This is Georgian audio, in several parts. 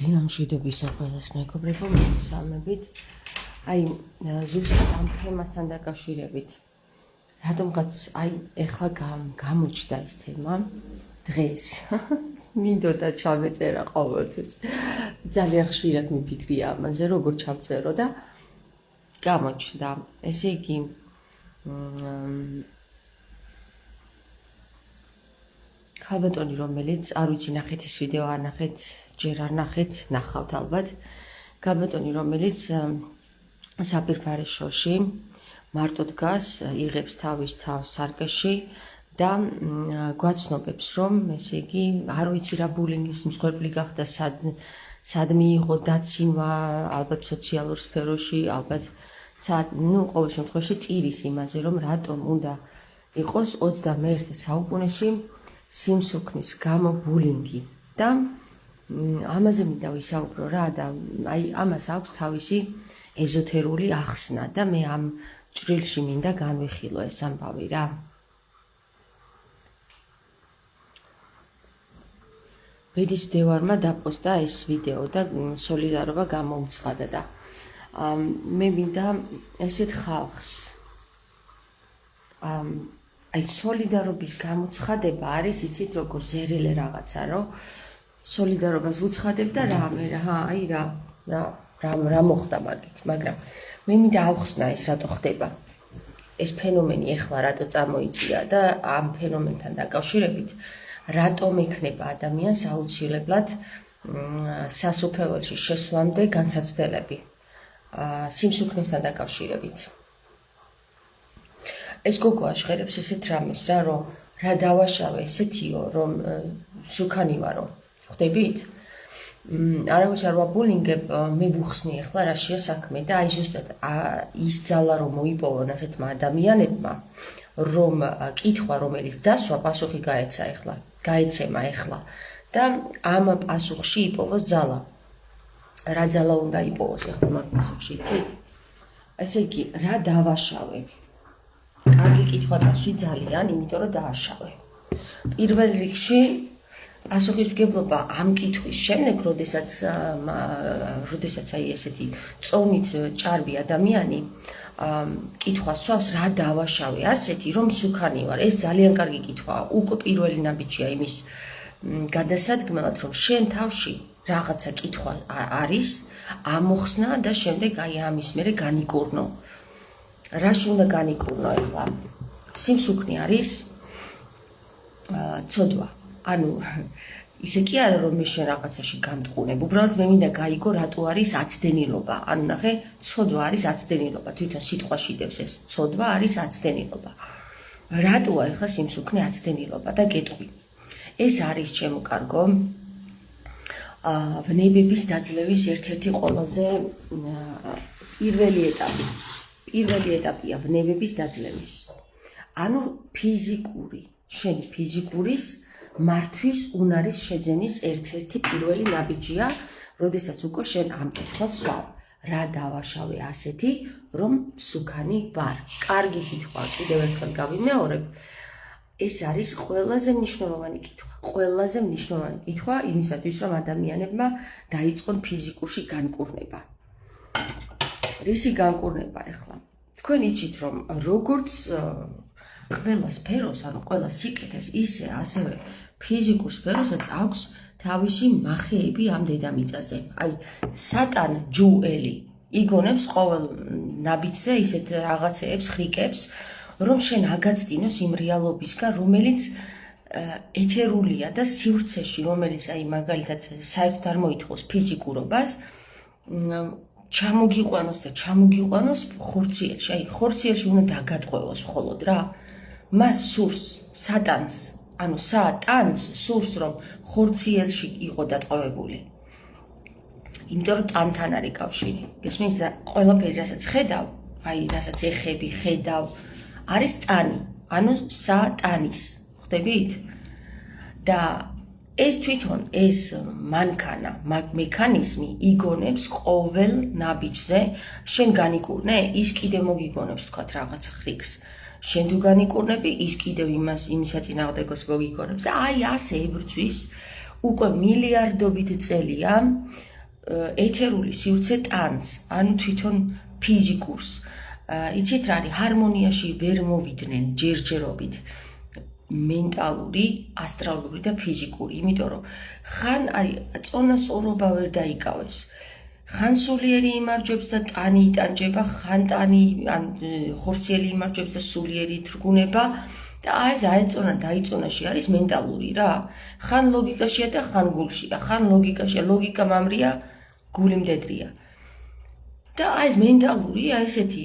დინამშვიდობის ყველას მეგობრებო, მოგესალმებით. აი, ზუსტად ამ თემასთან დაკავშირებით, რატომღაც აი ეხლა გამოჩნდა ეს თემა დღეს. მინდოდა ჩავეწერა ყოველთვის. ძალიან ხშირად მიფიქრია ამაზე, როგორ ჩავწერო და გამოჩნდა. ესე იგი, ქალბატონი, რომელიც არ ვიცი ნახეთ ეს ვიდეო, არ ნახეთ, ჯერ არ ნახეთ, ნახავთ ალბათ. ქალბატონი, რომელიც საპირფარეშოში მარტო დგას, იღებს თავის თავს სარკეში და გვაცნობებს, რომ ესე იგი, არ ვიცი რა ბულინგის მსხვერპლი გახდა, სად მიიღო დაცინვა, ალბათ სოციალურ სფეროში, ალბათ ყოველ შემთხვევაში ტირის იმაზე, რომ რატომ უნდა იყოს 21 საუკუნეში სიმსუქნის გამო ბულინგი და ამაზე მინდა ვისაუბრო რა და აი ამას აქვს თავისი ეზოთერული ახსნა და მე ამ ჭრილში მინდა განვიხილო ეს ამბავი რა. ბედის მდევარმა დაპოსტა ეს ვიდეო და სოლიდარობა გამოუცხადა და მე მინდა ესეთ ხალხს აი სოლიდარობის გამოცხადება არის, იცით როგორ ზერელე რაღაცა, რომ სოლიდარობას უცხადებ და რა მოხდა მაგით, მაგრამ მე მინდა ავხსნა ეს რატო ხდება. ეს ფენომენი ეხლა რატო წარმოიწია და ამ ფენომენთან დაკავშირებით რატომ ექნება ადამიანს აუცილებლად სასუფეველში შესვლამდე განსაცდელები სიმსუქნესთან დაკავშირებით. ეს გოგო აშხერებს ესეთ რამეს რა, რომ რა დავაშავე ესეთიო, რომ სუქანი ვარო. ხვდებით? არავის არ ვაბულინგებ, მე ვუხსნი ახლა რაშია საქმე და აი ზუსტად ის ძალა რომ მოიპოვონ ასეთმა ადამიანებმა, რომ კითხვა რომელიც დასვა პასუხი გაეცემა ახლა და ამ პასუხში იპოვოს ძალა. რა ძალა უნდა იპოვოს ახლა მაგ პასუხში, იცით? ესე იგი, რა დავაშავე? კარგი კითხვა დასვი ძალიან, იმიტომ რომ დააშავე. პირველ რიგში პასუხისმგებლობა ამ კითხვის შემდეგ, როდესაც აი ესეთი წონით ჭარბი ადამიანი კითხვას სვავს, რა დავაშავე ასეთი, რომ სუქანი ვარ. ეს ძალიან კარგი კითხვაა. უკვე პირველი ნაბიჯია იმის გადასადგმელად, რომ შენ თავში რაღაცა კითხვა არის, ამოხსნა და შემდეგ აი ამის მერე განიკურნო. რაში უნდა განიკურნო ახლა? სიმსუქნე არის ცოდვა. ანუ ისე კი არა რომ მე შენ რაღაცაში გამტყუნებ, უბრალოდ მე მინდა გაიგო რატო არის აცდენილობა. ანუ ნახე, ცოდვა არის აცდენილობა. თვითონ სიტყვაში დევს ეს ცოდვა არის აცდენილობა. რატოა ახლა სიმსუქნე აცდენილობა და გეტყვი. ეს არის ჩემო კარგო ვნებების დაძლევის ერთ-ერთი ყველაზე პირველი ეტაპი. პირველი ეტაპია ვნებების დაძლევის. ანუ შენი ფიზიკურის მართვის უნარის შეძენის ერთ-ერთი პირველი ნაბიჯია, როდესაც უკვე შენ ამ კითხვას სვავ. რა დავაშავე ასეთი, რომ სუქანი ვარ? კარგი კითხვა, კიდევ ერთხელ გავიმეორებ. ეს არის ყველაზე მნიშვნელოვანი კითხვა. ყველაზე მნიშვნელოვანი კითხვა იმისათვის, რომ ადამიანებმა დაიწყონ ფიზიკურში განკურნება. რისი განკურნება ახლა? თქვენ იცით, რომ როგორც ყველა სფეროს, ანუ ყველა სიკეთეს, ისე ასევე ფიზიკურ სფეროსაც აქვს თავისი მახეები ამ დედამიწაზე. აი, სატან ჯუელი იგონებს ყოველ ნაბიჯზე ისეთ რაღაცეებს, ხრიკებს, რომ შენ აგაცდინოს იმ რეალობისგან, რომელიც ეთერულია და სივრცეში, რომელიც აი მაგალითად საერთოდ არ მოითხოვს ფიზიკურობას, ჩამოგიყვანოს ხორციელში. აი, ხორციელში უნდა დაგატყვევოს მხოლოდ რა. მას სურს სატანს სურს, რომ ხორციელში იყო დატყვევებული. იმიტომ რომ ტანთან არის კავშირი. გესმის და ყველაფერი, რასაც ხედავ, აი, რასაც ეხები, ხედავ, არის ტანი, ანუ სატანის. ხვდებით? და ეს თვითონ ეს მანქანა, მექანიზმი იგონებს ყოველ ნაბიჯზე, შენ განიკურნე, ის კიდევ მოგიგონებს თქვათ რაღაცა ხრიკს. შენ თუ განიკურნები, ის კიდევ იმის საწინააღმდეგოს მოგიგონებს და აი ასე ებრძვის უკვე მილიარდობით წელია ეთერული სივრცე ტანს, ანუ თვითონ ფიზიკურს. იცით რა არის, ჰარმონიაში ვერ მოვიდნენ ჯერჯერობით მენტალური, ასტრალური და ფიზიკური, იმიტომ რომ ხან არის წონას ორობა ვერ დაიკავეს. ხან სულიერი იმარჯვებს და ტანი იტანჯება, ხან ტანი ან ხორციელი იმარჯვებს და სულიერი თრგუნება და ეს აეწონა დაიწონაში არის მენტალური რა. ხან ლოგიკაშია და ხან გულშია, ხან ლოგიკაშია, ლოგიკა მამრია, გული მდედრია. და ეს მენტალური, ესეთი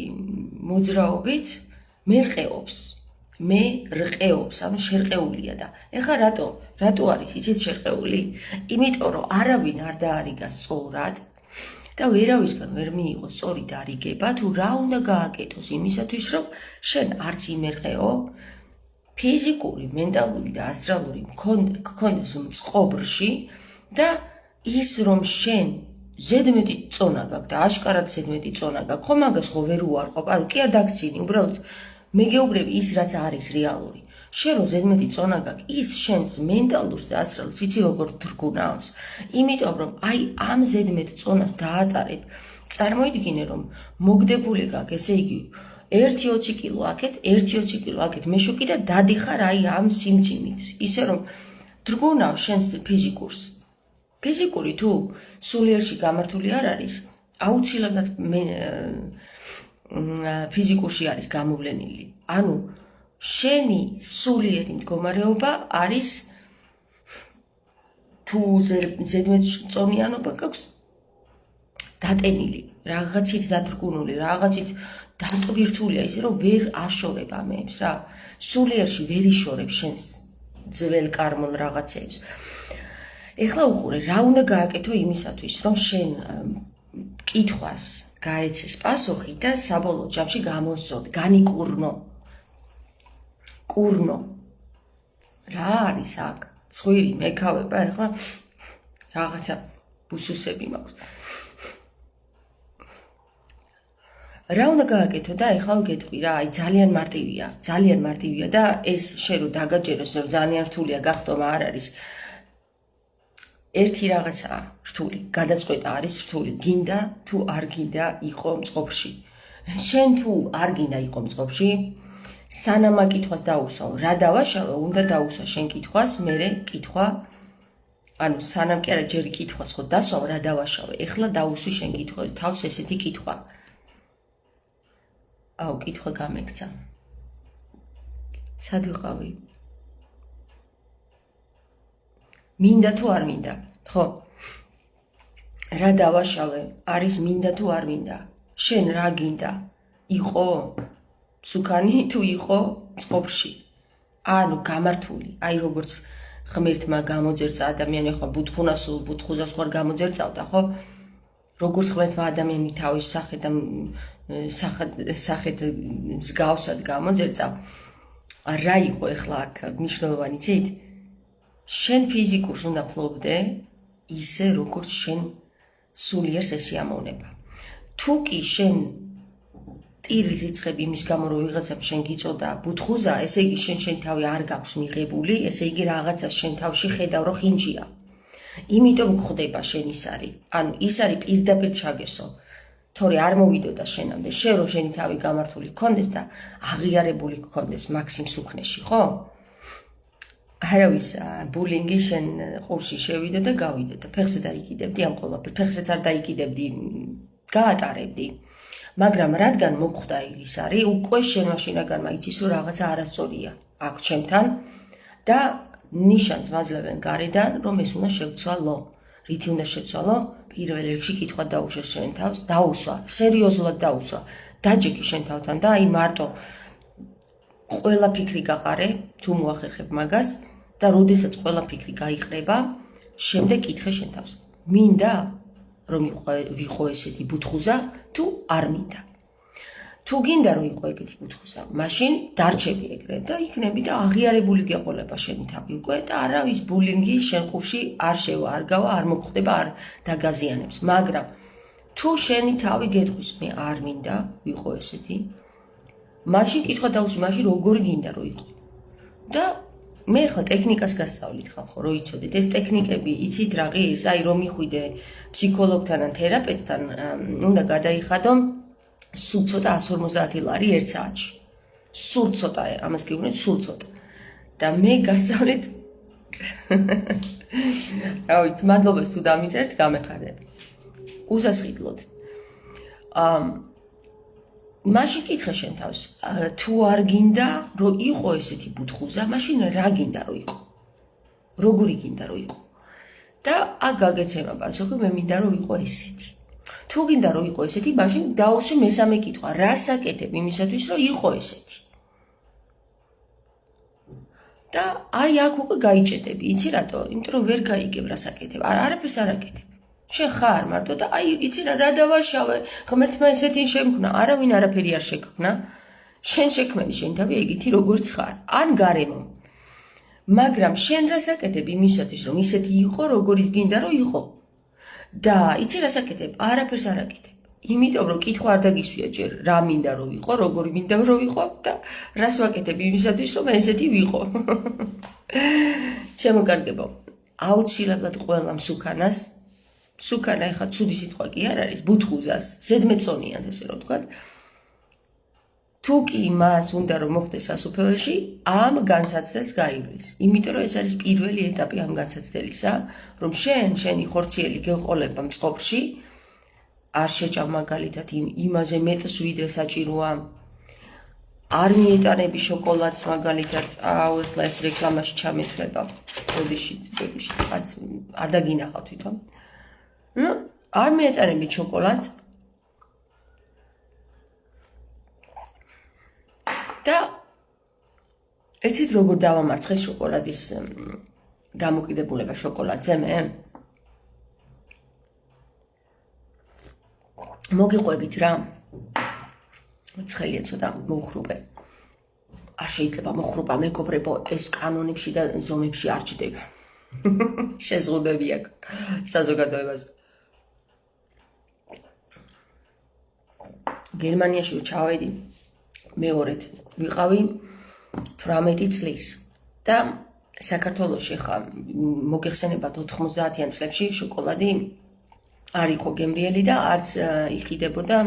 მოძრაობით მე რყეობს, ანუ შერყეულია და ეხლა რატო არის იცით შერყეული? იმიტომ რომ არავინ არ დაარიგა სწორად და ვერავისგან ვერ მიიღო სწორი დარიგება თუ რა უნდა გააკეთოს იმისათვის რომ შენ არც იმერყეო, ფიზიკური, მენტალური და ასტრალური გქონდეს მწყობრში და ის რომ შენ ზედმეტი წონა გაქვს და აშკარად ზედმეტი წონა გაქვს, ხო მაგას ხო ვერ უარყოფ, ანუ კი არ დაგცინი, უბრალოდ მეგეუბრები ის რაც არის რეალური. შენ რომ ზედმეტი წონა გაქვს, ის შენს მენტალურს და ასტრალურს იცი როგორ თრგუნავს. იმიტომ რომ აი ამ ზედმეტ წონას დაატარებ, წარმოიდგინე რომ მოგდებული გაქვს, ესე იგი 1-20 კილო აქეთ, 1-20 კილო აქეთ მეშუკი და დადიხარ აი ამ სიმძიმით. ისე რომ თრგუნავს შენს ფიზიკურს. ფიზიკური თუ სულიერში გამართული არ არის, აუცილებლად ფიზიკურში არის გამოვლენილი. ანუ შენი სულიერი მდგომარეობა არის თუ ზედმეტწონიანობა გაქვს დატენილი, რაღაცით დათრგუნული, რაღაცით დატვირთულია ისე რომ ვერ აშორებ ამებს რა. სულიერში ვერ იშორებ შენს ძველ კარმულ რაღაცებს. ეხლა უყურე, რა უნდა გააკეთო იმისათვის, რომ შენ კითხვას გაეცეს პასუხი და საბოლოო ჯამში გამოსწორ, განიკურნო. კურნო. რა არის აქ? ცხვირი, მეკავება, ეხლა რაღაცა ბუსუსები მაქვს. რა უნდა გააკეთო და ეხლა ვგეტყვი რა, აი ძალიან მარტივია და ეს შენ რომ დაგაჯეროს, რომ ძალიან რთულია გახტომა არ არის. ერთი რაღაცაა რთული, გადაწყვეტა არის რთული, გინდა თუ არ გინდა იყო მწყობრში. შენ თუ არ გინდა იყო მწყობრში, სანამ აკითხვას დაუსვავ, რა დავაშავე, უნდა დაუსვა შენ კითხვას, მერე კითხვა, ანუ სანამ კი არა ჯერ კითხვას ხო დასვავ, რა დავაშავე, ეხლა დაუსვი შენ კითხვას, თავს ესეთი კითხვა. აუ, კითხვა გამექცა. სად ვიყავი? მინდა თუ არ მინდა, ხო? რა დავაშავე, არის მინდა თუ არ მინდა? შენ რა გინდა? იყო სუკანი თუ იყო წყობრში? ანუ გამართული, აი როგორც ღმერთმა გამოძერწა ადამიანი, ხო ბუთხუზას ხوار გამოძერწავდა, ხო? როგორც ღმერთმა ადამიანი თავის სახედ მსგავსად გამოძერწა, რა იყო ეხლა აქ მნიშვნელოვანი ცით? შენ ფიზიკურს უნდა ფლობდე ისე როგორც შენ სულიერს ესიამოვნება. თუ კი შენ ტირილს იწყებ იმის გამო რომ ვიღაცამ შენ გიწოდა ბუთხუზა, ესე იგი შენ თავი არ გაქვს მიღებული, ესე იგი რაღაცას შენ თავში ხედავ რომ ხინჯია. იმიტომ გხვდება შენ ის არის. ანუ ის არის პირდაპირ ჩაგესო. თორე არ მოვიდოდა შენამდე, შენ რომ შენი თავი გამართული გქონდეს და აღიარებული გქონდეს მაქსიმ სუქნეში, ხო? არავის ბულინგი შენ ყურში შევიდე და გავიდე და ფეხზე დაიკიდებდი ამ ყველაფერს, ფეხზეც არ დაიკიდებდი, გაატარებდი. მაგრამ რადგან მოგხვდა ის არის, უკვე შენ მაშინაგანმა იცის რომ რაღაცა არასწორია აქ ჩემთან და ნიშანს მაძლევენ გარედან, რომ ეს უნდა შევცვალო. რითი უნდა შევცვალო? პირველ რიგში კითხვა დაუშვა შენ თავს, დაუსვა, სერიოზულად დაუსვა. დაჯექი შენ თავთან და აი მარტო ყველა ფიქრი გაყარე, თუ მოახერხებ მაგას და როდესაც ყველა ფიქრი გაიყრება, შემდეგ კითხე შენ თავს. მინდა რომ ვიყო ესეთი ბუთხუზა თუ არ მინდა. თუ გინდა რომ იყო ეგეთი ბუთხუზა, მაშინ დარჩები ეგრე და იქნები და აღიარებული გეყოლება შენი თავი უკვე და არავის ბულინგი შენ ყურში არ არგავა, არ მოგხვდება, არ დაგაზიანებს. მაგრამ თუ შენი თავი გეტყვის, მე არ მინდა ვიყო ესეთი, მაშინ კითხვა დაუსვი, მაშინ როგორ გინდა რომ იყო. და მე ხო ტექნიკას გასწავლით ხალხო, რო იცოდეთ, ეს ტექნიკები იცით რა ღირს, აი რომ მიხვიდე ფსიქოლოგთან ან თერაპევტთან, უნდა გადაიხადო სულ ცოტა 150 ლარი ერთ საათში. სულ ცოტა, ამას გიგონეთ, სულ ცოტა. და მე გასწავლით რა ვიცი, მადლობას თუ დამიწერთ, გამეხარდები. უსასყიდლოდ. მაშინ კითხე შენ თავს, თუ არ გინდა, რომ იყო ესეთი ბუთხუზა, მაშინ რა გინდა რომ იყო? როგორი გინდა რომ იყო? და აქ გაგეცემა პასუხი, მე მინდა რომ იყო ესეთი. თუ გინდა რომ იყო ესეთი, მაშინ დაუსვი მესამე კითხვა, რას აკეთებ იმისათვის, რომ იყო ესეთი? და აი აქ უკვე გაიჭედები, იცი რატო? იმიტომ რომ ვერ გაიგებ რას აკეთებ, არაფერს არ აკეთებ. შენ ხარ მარტო და აი იცი რა დავაშავე, ღმერთმა ესეთი შემქმნა, არავინ არაფერი არ შექმნა. შენ შექმენი შენ თავი ეგეთი როგორც ხარ, ან გარემო. მაგრამ შენ რას აკეთებ იმისათვის, რომ ისეთი იყო, როგორიც გინდა რომ იყო? და იცი რას აკეთებ? არაფერს არ აკეთებ. იმიტომ რომ კითხვა არ დაგისვია ჯერ რა მინდა რომ იყო, როგორი მინდა რომ იყო და რას ვაკეთებ იმისათვის, რომ ესეთი ვიყო. ჩემო კარგებო, აუცილებლად ყველა მსუქანას სუქანა ეხა ცუდი სიტყვა კი არ არის, ბუთხუზას, ზედმეტსონიან ესე რომ ვთქვათ. თუ კი მას უნდა რომ მოხდეს სასუფეველში, ამ განსაცდელს გაივლის. იმიტომ რომ ეს არის პირველი ეტაპი ამ განსაცდელისა, რომ შენი ხორციელი გეყოლება მწყობრში, არ შეჭამ მაგალითად იმაზე მეტს ვიდრე საჭიროა. არ მიეტანები შოკოლადს მაგალითად, ეხლა ეს რეკლამაში ჩამეთვლება. ბოდიში, არც არ დაგინახავ თვითონ. არ მიეტანები შოკოლადს და ეცით როგორ დავამარცხე შოკოლადის დამოკიდებულება შოკოლადზე მე? მოგიყვებით რა? ცხელია ცოტა მოუხრუპე. არ შეიძლება მოხრუპა მეგობრებო, ეს კანონებში და ზომებში არ ჩდება. შეზღუდები აქვს საზოგადოებას. გერმანიაში ჩავედი მეორედ ვიყავი 18 წლის და საქართველოში ხა მოგეხსენებათ 90-იან წლებში შოკოლადი არ იყო გემრიელი და არც იყიდებოდა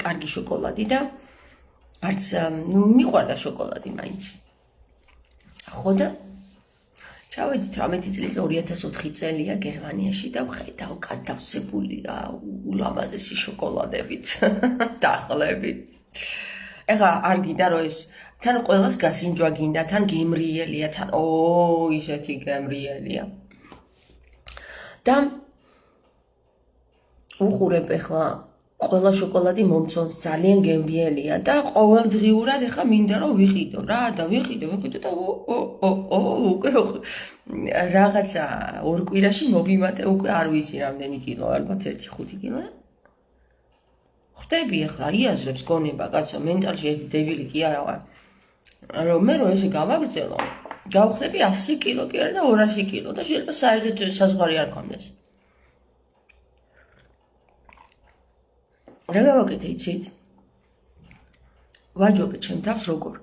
კარგი შოკოლადი და არც მიყვარდა შოკოლადი მაინც. ხო და ჩავედი 18 წლის 2004 წელია გერმანიაში და ვხედავ გადავსებული ულამაზესი შოკოლადებით დახლებით. ეხლა არ გინდა რომ ეს თან ყველას გასინჯვა გინდა, თან გემრიელია, თან ისეთი გემრიელია. და უყურებ ეხლა ყველა შოკოლადი მომწონს, ძალიან გემრიელია და ყოველდღიურად ეხლა მინდა რომ ვიყიდო რა და ვიყიდო და უკვე რაღაცა ორ კვირაში მოვიმატე უკვე არ ვიცი რამდენი კილო, ალბათ 1-5 კილო. ხვდები ეხლა იაზრებს გონება კაცო, მენტალში ეს დებილი კი არა ვარ. რომ მე რომ ესე გავაგრძელო, გავხდები 100 კილო კი არა და 200 კილო და შეიძლება საერთოდ საზღვარი არ გქონდეს. რა გავაკეთე იცით? ვაჯობე ჩემ თავს როგორ?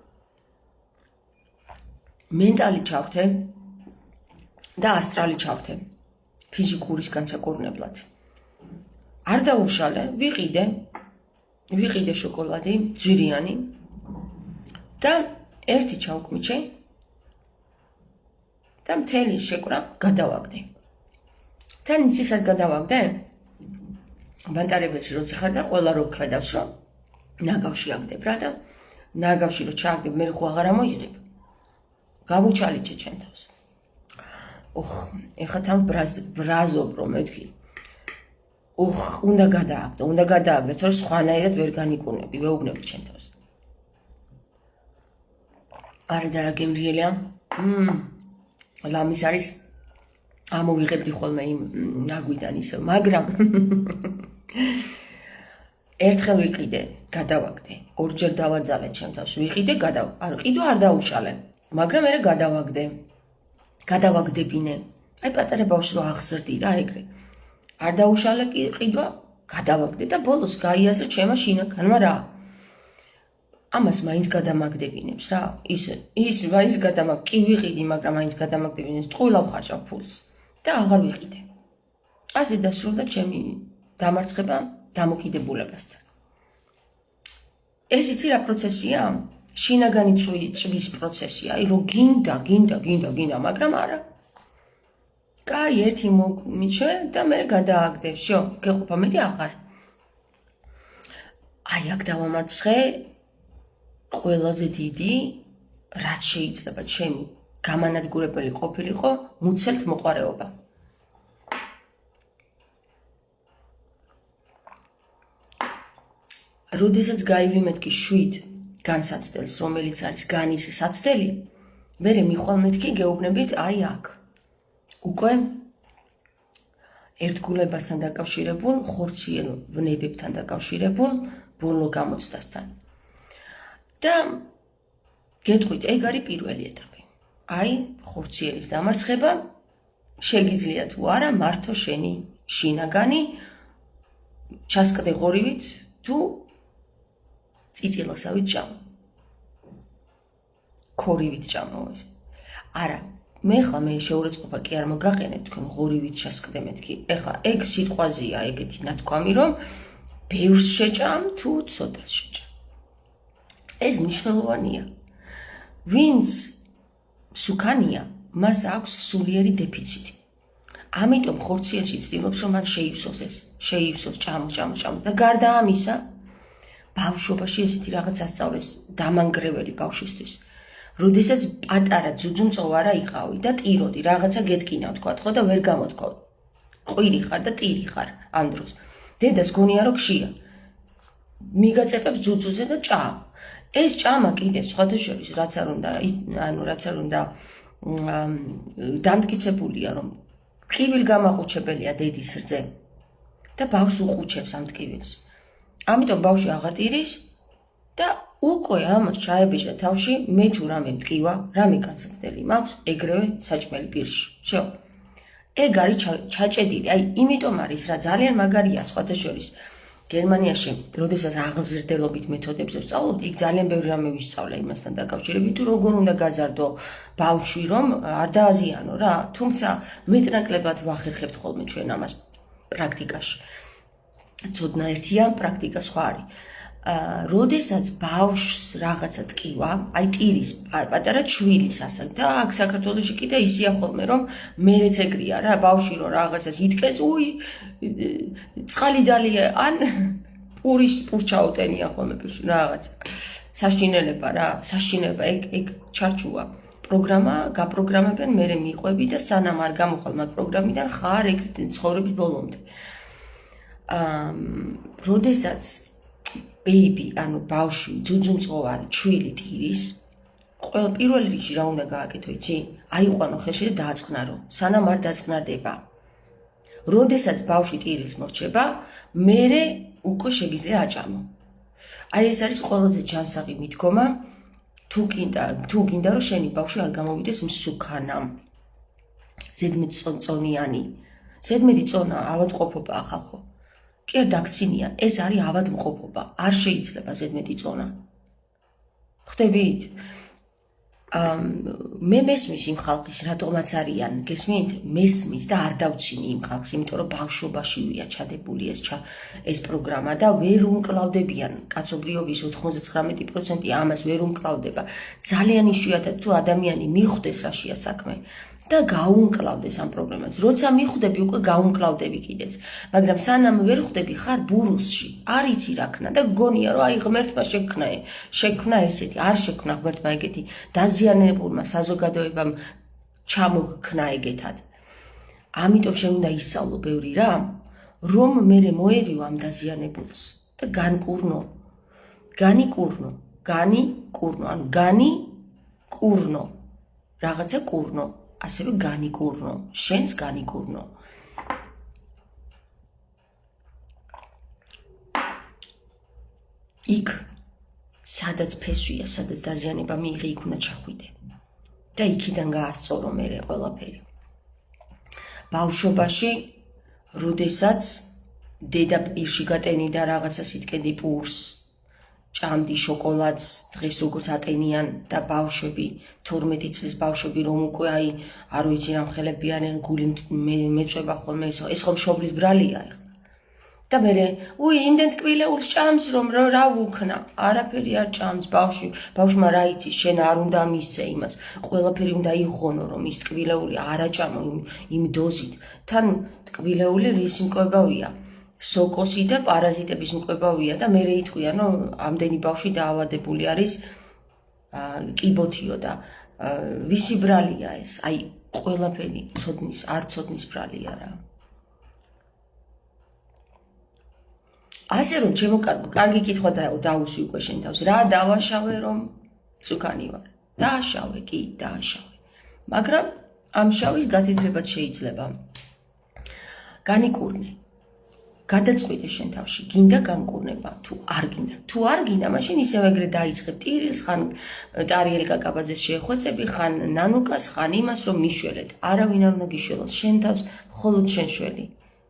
მენტალი ჩავხდე და ასტრალი ჩავხდე ფიზიკურის განსაკურნებლად. არ დაუშალე, ვიყიდე შოკოლადი, ძვირიანი და ერთი ჩავკმიჩე და მთელი შეკვრა გადავაგდე. თან იცი სად გადავაგდე? ბანტარებელში როცა ხარ და ყველა რო ხედავს რომ ნაგავში აგდებ რა და ნაგავში რო ჩააგდებ მე ხო აღარ ამოიღებ. გავუჩალიჩე ჩემ თავს. ეხლა თან ბრაზობ რომ მეთქი. უნდა გადააგდო, თორე სხვანაირად ვერ განიკურნები, ვეუბნები ჩემ თავს. არა და რა გემრიელია? ლამის არის ამოვიღებდი ხოლმე იმ ნაგვიდან ისევ, მაგრამ ერთხელ ვიყიდე, გადავაგდე, ორჯერ დავაძალე ჩემ თავს, ვიყიდე, ყიდვა არ დაუშალე, მაგრამ მე გადავაგდებინე. აი პატარა ბავშვს რო აღზრდი რა ეგრე. არ დაუშალე ყიდვა, გადავაგდე და ბოლოს გაიაზრე ჩემმა შინაგანმა რა. ამას მაინც გადამაგდებინებს რა. ის მაინც კი ვიყიდი, მაგრამ მაინც გადამაგდებინებს, ტყუილავ ხარჯავ ფულს და აღარ ვიყიდე. ასე დასრულდა ჩემი დამარცხება დამოკიდებულებასთან. ეს იცი რა პროცესია? შინაგანი წვის პროცესია, რომ გინდა, მაგრამ არა. კაი, ერთი მიჩვე და მე გადააგდებ, შო, გეყოფა მეტი აღარ. აი აქ დავამარცხე ყველაზე დიდი, რაც შეიძლება ჩემი გამანადგურებელი ყოფილიყო, მუცელთ მოყვარეობა. როდესაც გაივლი მეთქი 7 განსაცდელს, რომელიც არის განის საცდელი, მერე მიხვალ მეთქი გეუბნებით აი აქ. უკვე ერთგულებასთან დაკავშირებულ, ხორციელ ვნებებთან დაკავშირებულ ბოლო გამოცდასთან. და გეტყვით, ეგ არის პირველი ეტაპი. აი, ხორციელის დამარცხება, შეგიძლია თუ არა მართო შენი შინაგანი, ჩასკდე ღორივით თუ წიწილოსავით ჭამო. ქორივით ჭამო ეს. არა, მე ხა მე შეურაცხყოფა კი არ მოგაყენეთ თქვენ ღორივით ჩასკდე მეთქი. ეხა ეგ სიტყვაზეა ეგეთი ნათქვამი, რომ ბევრს შეჭამ თუ ცოტას შეჭამ. ეს მნიშვნელოვანია. ვინც სუქანია, მას აქვს სულიერი დეფიციტი. ამიტომ ხორციელში ცდილობს, რომ მან შეივსოს ეს, შეივსოს ჭამოს და გარდა ამისა, ბავშვობაში ესეთი რაღაც ასწავლეს დამანგრეველი ბავშვისთვის. როდესაც პატარა ძუძუმწოვარა იყავი და ტიროდი, რაღაცა გეტკინა თქვათ ხო და ვერ გამოთქვა. ყვირი ხარ და ტირი ხარ ამ დროს. დედას გონია რომ ქშია. მიგაწეყებს ძუძუზე და ჭამ. ეს ჭამა კიდე სხვათა შორის რაც არ უნდა დამტკიცებულია რომ ტკივილგამახუჩებელია დედის რძე და ბავშვს უყუჩებს ამ ტკივილს. ამიტომ ბავშვი აღარ ტირის და უკვე ამას ჩაებეჭდა თავში მე თუ რამე მტკივა, რამე განსაცდელი მაქვს, ეგრევე საჭმელი პირში. всё. ეგ არის ჩაჭედილი. აი, იმიტომ არის რა ძალიან მაგარია სხვათა შორის. გერმანიაში, როდესაც აღმზრდელობით მეთოდებს ვსწავლობთ, იქ ძალიან ბევრი რამე ვისწავლე იმასთან დაკავშირებით, თუ როგორ უნდა გაზარდო ბავშვი, რომ არ დააზიანო რა. თუმცა მეტნაკლებად ვახერხებთ ხოლმე ჩვენ ამას პრაქტიკაში. ცოდნა ერთია, პრაქტიკა სხვა არის. როდესაც ბავშვს რაღაცა ტკივა, აი ტირის პატარა ჩვილის ასაკ და აქ საქართველოში კიდე ისია ხოლმე რომ მერეც ეგრეა რა, ბავშვი რომ რაღაცას იტკეს, წყალი დალია ან პურის პურჩაუტენია ხოლმე რაღაც საშინელება რა, ეგ ჩარჩუა. პროგრამა გაპროგრამებენ, მერე მიყვები და სანამ არ გამოხვალ მათ პროგრამიდან ხარ ეგრეთ ცხოვრების ბოლომდე. როდესაც ბეიბი, ანუ ბავშვი, ძუძუმწოვარი, ჩვილი ტირის, პირველ რიგში რა უნდა გააკეთო, იცი? აიყვანო ხელში და დააწყნარო, სანამ არ დაწყნარდება. როდესაც ბავშვი ტირილს მორჩება, მერე უკვე შეგიძლია აჭამო. აი ეს არის ყველაზე ჯანსაღი მიდგომა, თუ გინდა რომ შენი ბავშვი არ გამოვიდეს მსუქანა. ზედმეტწონიანი. ზედმეტი წონა ავადმყოფობაა ხალხო. კი არ დაქცინიან, ეს არის ავადმყოფობა, არ შეიძლება ზედმეტი წონა. ხვდებით? მე მესმის იმ ხალხის, რატომაც არიან, გესმით? მესმის და არ დავცინი იმ ხალხს, იმიტომ რომ ბავშვობაშივია ჩადებული ეს პროგრამა და ვერ უმკლავდებიან. კაცობრიობის 99% ამას ვერ უმკლავდება. ძალიან იშვიათად თუ ადამიანი მიხვდეს რაშია საქმე და გაუმკლავდეს ამ პრობლემას. როცა მიხვდები, უკვე გაუმკლავდები კიდეც. მაგრამ სანამ ვერ ხვდები, ხარ ბურუსში, არ იცი რა ქნა და გონია რომ აი ღმერთმა შექმნა ესეთი, არ შექმნა ღმერთმა ეგეთი, დაზიანებულმა საზოგადოებამ ჩამოგქნა ეგეთად. ამიტომ შენ უნდა ისწავლო ბევრი რამ, რომ მერე მოერივ ამ დაზიანებულს და განკურნო. ანუ განიკურნო. რაღაცა კურნო. ასევე განიკურნო, შენც განიკურნო. იქ, სადაც ფესვია, სადაც დაზიანება მიიღე, იქ უნდა ჩახვიდე. და იქიდან გაასწორო მერე ყველაფერი. ბავშვობაში, როდესაც დედა პირში გატენიდა რაღაცას იტკედი პურს, ჭამდი შოკოლადს დღეს როგორც ატენიან და ბავშვები 12 წლის ბავშვები რომ უკვე აი არ ვიცი რა მხელები არიან გული მეწვება ხოლმე ეს ხომ მშობლის ბრალია ეხლა და მე იმდენ ტკბილეულს ჭამს რომ რა ვუქნა არაფერი არ ჭამს ბავშვმა რა იცის შენ არ უნდა მისცე იმას ყველაფერი უნდა იღონო რომ ის ტკბილეული არ აჭამო იმ დოზით თან ტკბილეული რის მკვლევია სოკოსი და პარაზიტების მკვლევია და მე იტყვიან რომ ამდენი ბავშვი დაავადებული არის კიბოთიო და ვისი ბრალია ეს აი ყველაფერი ცოდნის არ ცოდნის ბრალია რა ასე რომ ჩემო კარგი კითხვა დაუსვი უკვე შენ თავს რა დავაშავე რომ ცუკანი ვარ დააშავე კი დააშავე მაგრამ ამ შავის გათეთრებაც შეიძლება განიკურნე გადაწყვიტე შენ თავში გინდა განკურნება თუ არ გინდა მაშინ ისევ ეგრე დაიწყებ ტირილს ხან ტარიელ კაკაბაძეს შეხვეწები ხან ნანუკას ხან იმას რომ მიშველეთ არავინ არ უნდა გიშველოს შენ თავს მხოლოდ შენ შველი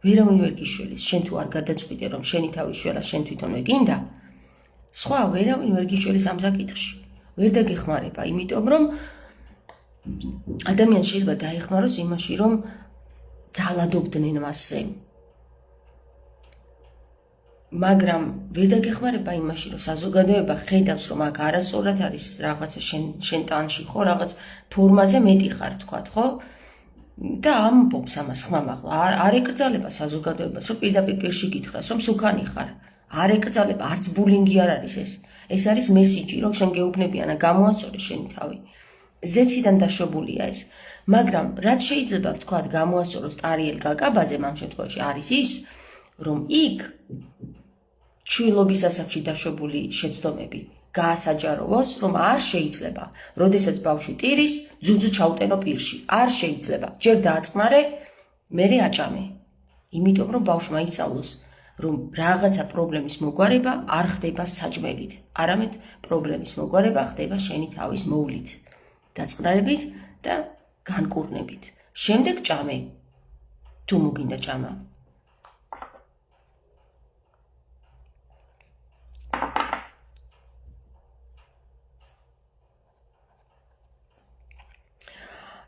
ვერავინ ვერ გიშველის შენ თუ არ გადაწყვიტე რომ შენი თავი შველა შენ თვითონვე გინდა სხვა ვერავინ ვერ გიშველის ამ საკითხში ვერ დაგეხმარება იმიტომ რომ ადამიანს შეიძლება დაეხმაროს იმაში რომ ძალადობდნენ მასზე მაგრამ ვერ დაგეხმარება იმაში რომ საზოგადოება ხედავს რომ აქ არასწორად არის რაღაცა შენ ტანში ხო რაღაც ფორმაზე მეტი ხარ თქვათ ხო და ამბობს ამას ხმამ ახლა არ ეკრძალება საზოგადოებას რომ პირდაპირ პირში გითხრას რომ სუქანი ხარ არ ეკრძალება არც ბულინგი არ არის ეს არის მესიჯი რომ შენ გეუბნებიან და გამოასწორე შენი თავი ზეციდან დაშვებულია ეს მაგრამ რაც შეიძლება ვთქვათ გამოასწოროს ტარიელ კაკაბაძემ ამ შემთხვევაში არის ის რომ იქ ჩვილობის ასაკში დაშვებული შეცდომები გაასაჯაროვოს, რომ არ შეიძლება, როდესაც ბავშვი ტირის, ძუძუ ჩაუტენო პირში. არ შეიძლება. ჯერ დააწყნარე, მერე აჭამე. იმიტომ რომ ბავშვმა ისწავლოს, რომ რაღაცა პრობლემის მოგვარება არ ხდება საჭმელით, არამედ პრობლემის მოგვარება ხდება შენი თავის მოვლით, დაწყნარებით და განკურნებით. შემდეგ ჭამე. თუ მოგინდა ჭამა.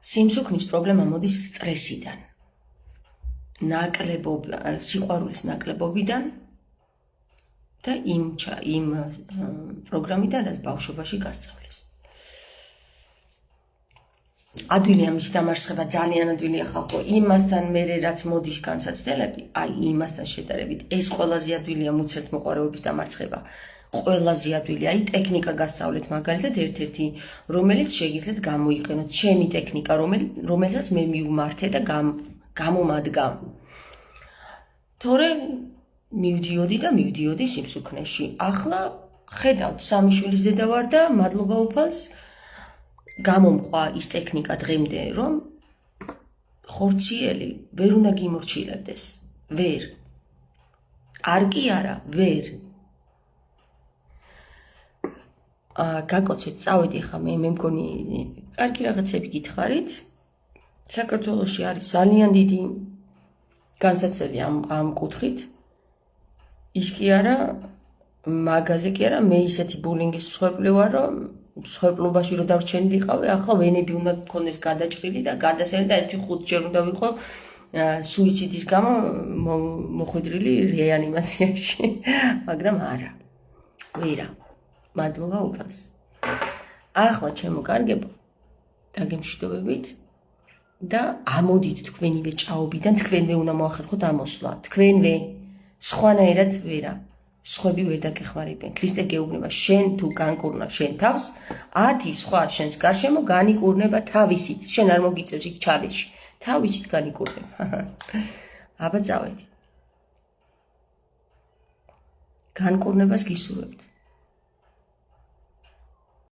სიმსუქნის პრობლემა მოდის სტრესიდან, სიყვარულის ნაკლებობიდან და იმ პროგრამიდან, რაც ბავშვობაში გასწავლეს. ადვილია მისი დამარცხება, ძალიან ადვილია ხალხო, იმასთან მერე რაც მოდის განსაცდელები, აი იმასთან შედარებით, ეს ყველაზე ადვილია მუცელთმოყვარეობის დამარცხება. ყველაზე ადვილია, აი ტექნიკა გასწავლეთ მაგალითად ერთ-ერთი, რომელიც შეგიძლიათ გამოიყენოთ, ჩემი ტექნიკა, რომელსაც მე მივმართე და გამომადგა. თორე მივდიოდი სიმსუქნეში. ახლა ხედავთ, სამი შვილის დედა ვარ და მადლობა უფალს გამომყვა ის ტექნიკა დღემდე, რომ ხორციელი ვერ უნდა გიმორჩილებდეს. ვერ. არ კი არა, ვერ. გაკოცეთ, წავედი ხა მე მგონი კარგი რაღაცები გითხარით. საქართველოში არის ძალიან დიდი განსაცდელი ამ კუთხით. ის კი არა, მაგაზე კი არა, მე ისეთი ბულინგის მსხვერპლი ვარ, რომ მსხვერპლობაში რო დავრჩენილიყავი, ახლა ვენები უნდა გქონდეს გადაჭრილი და გადასერი და 1-5 უნდა ვიყო სუიციდის გამო მოხვედრილი რეანიმაციაში, მაგრამ არა. ვერა. მადლობა უფალს. ახლა ჩემო კარგებო, დაგემშვიდობებით და ამოდით თქვენივე ჭაობიდან, თქვენვე უნდა მოახერხოთ ამოსვლა, თქვენვე, სხვანაირად ვერა. სხვები ვერ დაგეხმარებიან. ქრისტე გეუბნება, შენ თუ განკურნავ შენ თავს, 10 სხვა შენს გარშემო განიკურნება თავისით. შენ არ მოგიწევს იქ ჩარეში. თავისით განიკურნება. აბა წავედი. განკურნებას გისურვებთ.